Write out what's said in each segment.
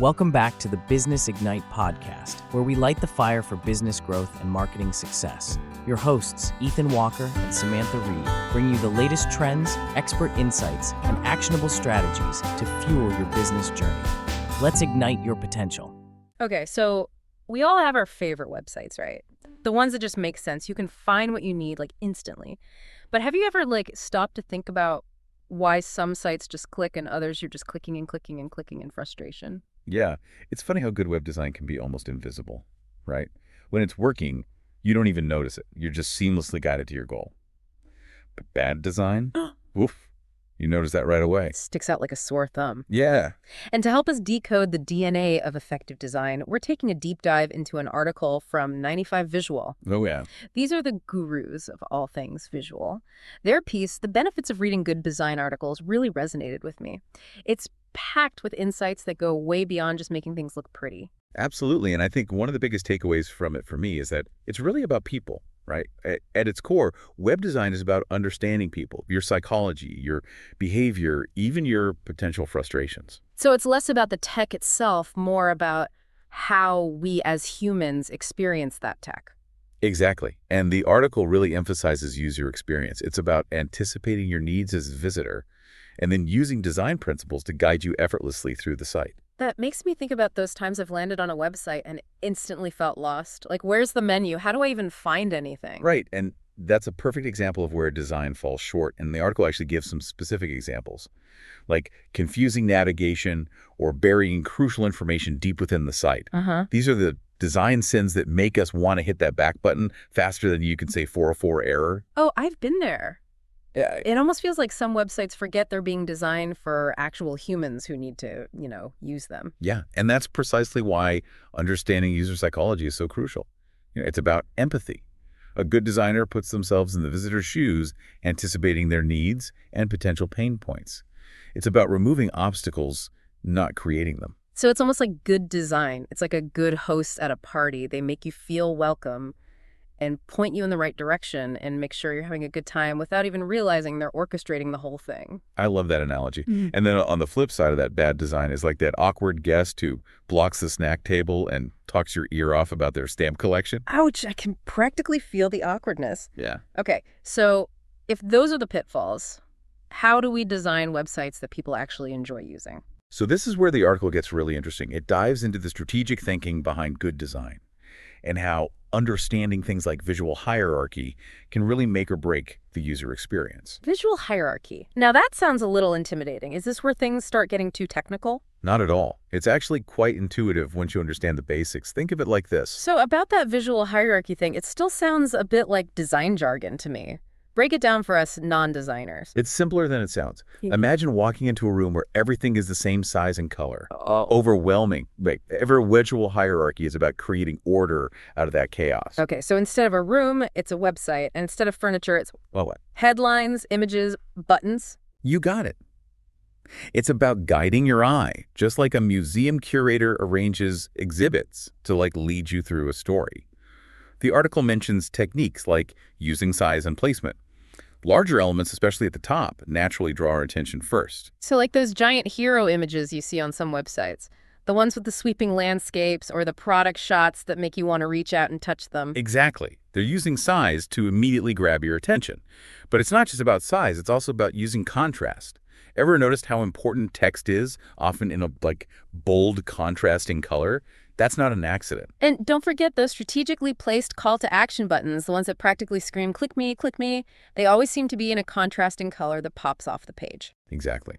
Welcome back to the Business Ignite podcast, where we light the fire for business growth and marketing success. Your hosts, Ethan Walker and Samantha Reed, bring you the latest trends, expert insights, and actionable strategies to fuel your business journey. Let's ignite your potential. Okay, so we all have our favorite websites, right? The ones that just make sense. You can find what you need instantly. But have you ever stopped to think about why some sites just click and others you're just clicking and clicking and clicking in frustration? Yeah, it's funny how good web design can be almost invisible, right? When it's working, you don't even notice it. You're just seamlessly guided to your goal. But bad design, oof, you notice that right away. It sticks out like a sore thumb. Yeah. And to help us decode the DNA of effective design, we're taking a deep dive into an article from 95 Visual. Oh, yeah. These are the gurus of all things visual. Their piece, The Benefits of Reading Good Design Articles, really resonated with me. It's packed with insights that go way beyond just making things look pretty. Absolutely. And I think one of the biggest takeaways from it for me is that it's really about people, right? At its core, web design is about understanding people, your psychology, your behavior, even your potential frustrations. So it's less about the tech itself, more about how we as humans experience that tech. Exactly. And the article really emphasizes user experience. It's about anticipating your needs as a visitor and then using design principles to guide you effortlessly through the site. That makes me think about those times I've landed on a website and instantly felt lost. Where's the menu? How do I even find anything? Right. And that's a perfect example of where design falls short. And the article actually gives some specific examples, like confusing navigation or burying crucial information deep within the site. These are the design sins that make us want to hit that back button faster than you can say 404 error. Oh, I've been there. Yeah. It almost feels like some websites forget they're being designed for actual humans who need to, use them. Yeah, and that's precisely why understanding user psychology is so crucial. It's about empathy. A good designer puts themselves in the visitor's shoes, anticipating their needs and potential pain points. It's about removing obstacles, not creating them. So it's almost like good design. It's like a good host at a party. They make you feel welcome and point you in the right direction and make sure you're having a good time without even realizing they're orchestrating the whole thing. I love that analogy. And then on the flip side of that bad design is like that awkward guest who blocks the snack table and talks your ear off about their stamp collection. Ouch, I can practically feel the awkwardness. Yeah. Okay, so if those are the pitfalls, how do we design websites that people actually enjoy using? So this is where the article gets really interesting. It dives into the strategic thinking behind good design and how understanding things like visual hierarchy can really make or break the user experience. Visual hierarchy. Now that sounds a little intimidating. Is this where things start getting too technical? Not at all. It's actually quite intuitive once you understand the basics. Think of it like this. So about that visual hierarchy thing, it still sounds a bit like design jargon to me. Break it down for us non-designers. It's simpler than it sounds. Imagine walking into a room where everything is the same size and color. Overwhelming. Every visual hierarchy is about creating order out of that chaos. Okay, so instead of a room, it's a website. And instead of furniture, it's Well, what? headlines, images, buttons. You got it. It's about guiding your eye, just like a museum curator arranges exhibits to lead you through a story. The article mentions techniques like using size and placement. Larger elements, especially at the top, naturally draw our attention first. So like those giant hero images you see on some websites, the ones with the sweeping landscapes or the product shots that make you want to reach out and touch them. Exactly. They're using size to immediately grab your attention. But it's not just about size, it's also about using contrast. Ever noticed how important text is, often in a bold contrasting color? That's not an accident. And don't forget those strategically placed call to action buttons, the ones that practically scream, click me, click me. They always seem to be in a contrasting color that pops off the page. Exactly.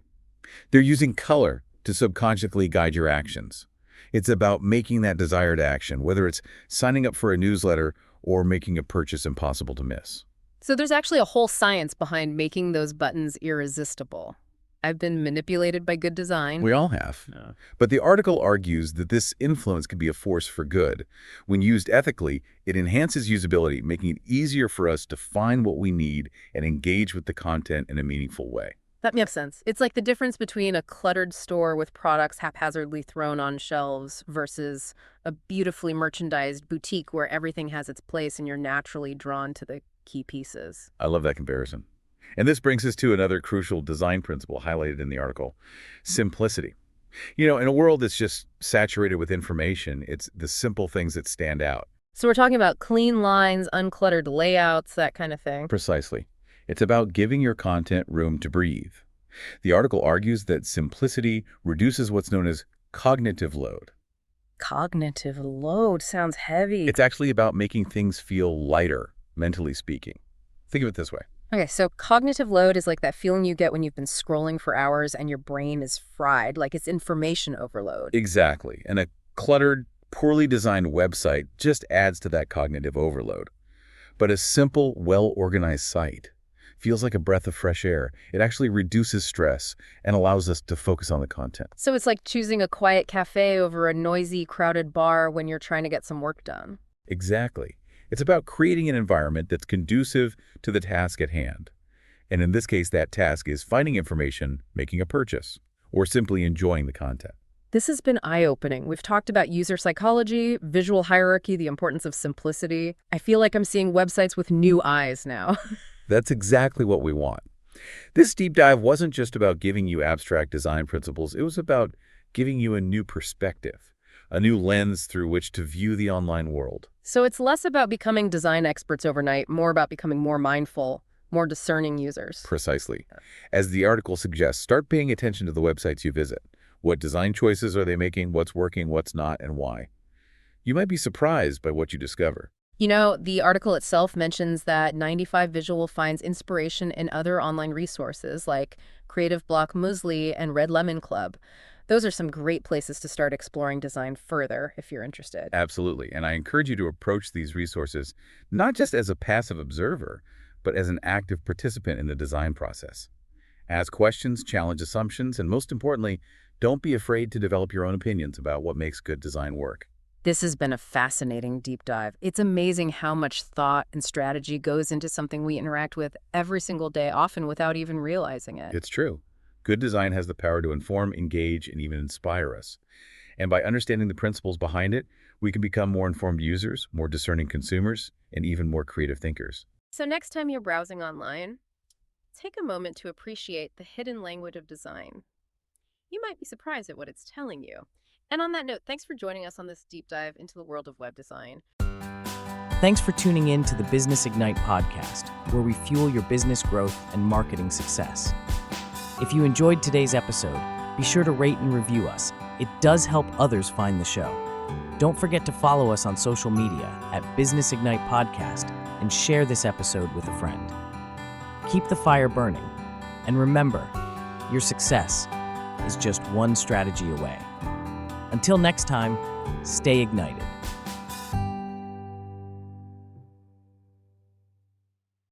They're using color to subconsciously guide your actions. It's about making that desired action, whether it's signing up for a newsletter or making a purchase impossible to miss. So there's actually a whole science behind making those buttons irresistible. I've been manipulated by good design. We all have. Yeah. But the article argues that this influence can be a force for good. When used ethically, it enhances usability, making it easier for us to find what we need and engage with the content in a meaningful way. That makes sense. It's like the difference between a cluttered store with products haphazardly thrown on shelves versus a beautifully merchandised boutique where everything has its place and you're naturally drawn to the key pieces. I love that comparison. And this brings us to another crucial design principle highlighted in the article: simplicity. In a world that's just saturated with information, it's the simple things that stand out. So we're talking about clean lines, uncluttered layouts, that kind of thing. Precisely. It's about giving your content room to breathe. The article argues that simplicity reduces what's known as cognitive load. Cognitive load sounds heavy. It's actually about making things feel lighter, mentally speaking. Think of it this way. Okay, so cognitive load is like that feeling you get when you've been scrolling for hours and your brain is fried, like it's information overload. Exactly. And a cluttered, poorly designed website just adds to that cognitive overload. But a simple, well-organized site feels like a breath of fresh air. It actually reduces stress and allows us to focus on the content. So it's like choosing a quiet cafe over a noisy, crowded bar when you're trying to get some work done. Exactly. It's about creating an environment that's conducive to the task at hand. And in this case, that task is finding information, making a purchase, or simply enjoying the content. This has been eye-opening. We've talked about user psychology, visual hierarchy, the importance of simplicity. I feel like I'm seeing websites with new eyes now. That's exactly what we want. This deep dive wasn't just about giving you abstract design principles. It was about giving you a new perspective, a new lens through which to view the online world. So it's less about becoming design experts overnight, more about becoming more mindful, more discerning users. Precisely. As the article suggests, start paying attention to the websites you visit. What design choices are they making? What's working? What's not? And why? You might be surprised by what you discover. You know, the article itself mentions that 95 Visual finds inspiration in other online resources like Creative Block Muesli and Red Lemon Club. Those are some great places to start exploring design further if you're interested. Absolutely. And I encourage you to approach these resources not just as a passive observer, but as an active participant in the design process. Ask questions, challenge assumptions, and most importantly, don't be afraid to develop your own opinions about what makes good design work. This has been a fascinating deep dive. It's amazing how much thought and strategy goes into something we interact with every single day, often without even realizing it. It's true. Good design has the power to inform, engage, and even inspire us. And by understanding the principles behind it, we can become more informed users, more discerning consumers, and even more creative thinkers. So next time you're browsing online, take a moment to appreciate the hidden language of design. You might be surprised at what it's telling you. And on that note, thanks for joining us on this deep dive into the world of web design. Thanks for tuning in to the Business Ignite podcast, where we fuel your business growth and marketing success. If you enjoyed today's episode, be sure to rate and review us. It does help others find the show. Don't forget to follow us on social media at Business Ignite Podcast and share this episode with a friend. Keep the fire burning, and remember, your success is just one strategy away. Until next time, stay ignited.